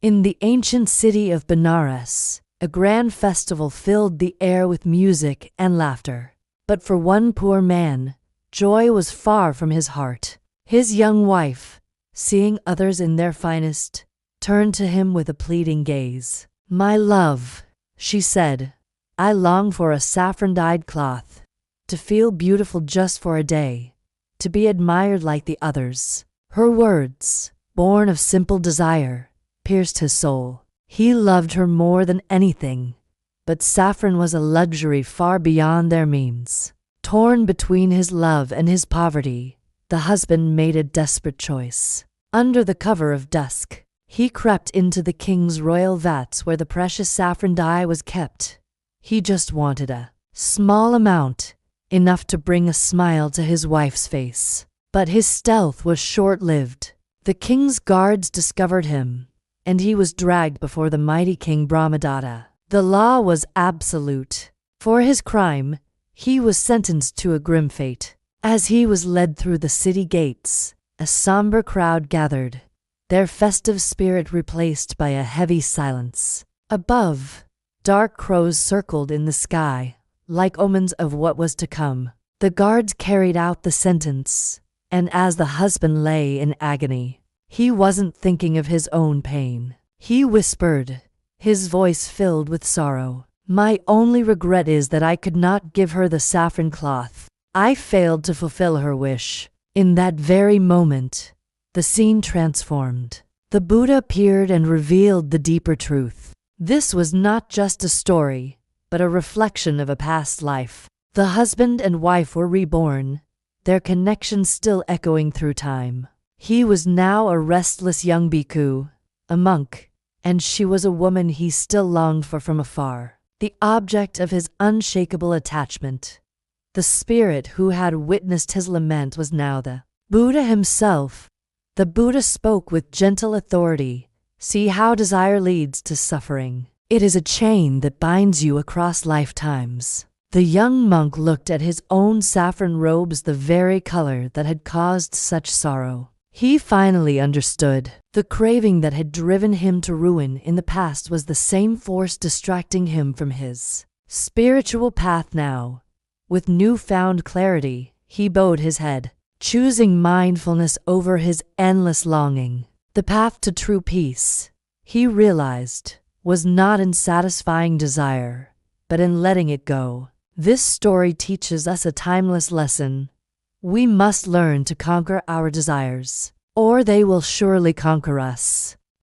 In the ancient city of Benares, a grand festival filled the air with music and laughter. But for one poor man, joy was far from his heart. His young wife, seeing others in their finest, turned to him with a pleading gaze. "My love," she said, "I long for a saffron-dyed cloth, to feel beautiful just for a day, to be admired like the others." Her words, born of simple desire, pierced his soul. He loved her more than anything, but saffron was a luxury far beyond their means. Torn between his love and his poverty, the husband made a desperate choice. Under the cover of dusk, he crept into the king's royal vats where the precious saffron dye was kept. He just wanted a small amount, enough to bring a smile to his wife's face. But his stealth was short-lived. The king's guards discovered him, and he was dragged before the mighty King Brahmadatta. The law was absolute. For his crime, he was sentenced to a grim fate. As he was led through the city gates, a somber crowd gathered, their festive spirit replaced by a heavy silence. Above, dark crows circled in the sky, like omens of what was to come. The guards carried out the sentence, and as the husband lay in agony, he wasn't thinking of his own pain. He whispered, his voice filled with sorrow, "My only regret is that I could not give her the saffron cloth. I failed to fulfill her wish." In that very moment, the scene transformed. The Buddha appeared and revealed the deeper truth. This was not just a story, but a reflection of a past life. The husband and wife were reborn, their connection still echoing through time. He was now a restless young bhikkhu, a monk, and she was a woman he still longed for from afar, the object of his unshakable attachment. The spirit who had witnessed his lament was now the Buddha himself. The Buddha spoke with gentle authority. "See how desire leads to suffering. It is a chain that binds you across lifetimes." The young monk looked at his own saffron robes, the very color that had caused such sorrow. He finally understood. The craving that had driven him to ruin in the past was the same force distracting him from his spiritual path now. With newfound clarity, he bowed his head, choosing mindfulness over his endless longing. The path to true peace, he realized, was not in satisfying desire, but in letting it go. This story teaches us a timeless lesson. We must learn to conquer our desires, or they will surely conquer us.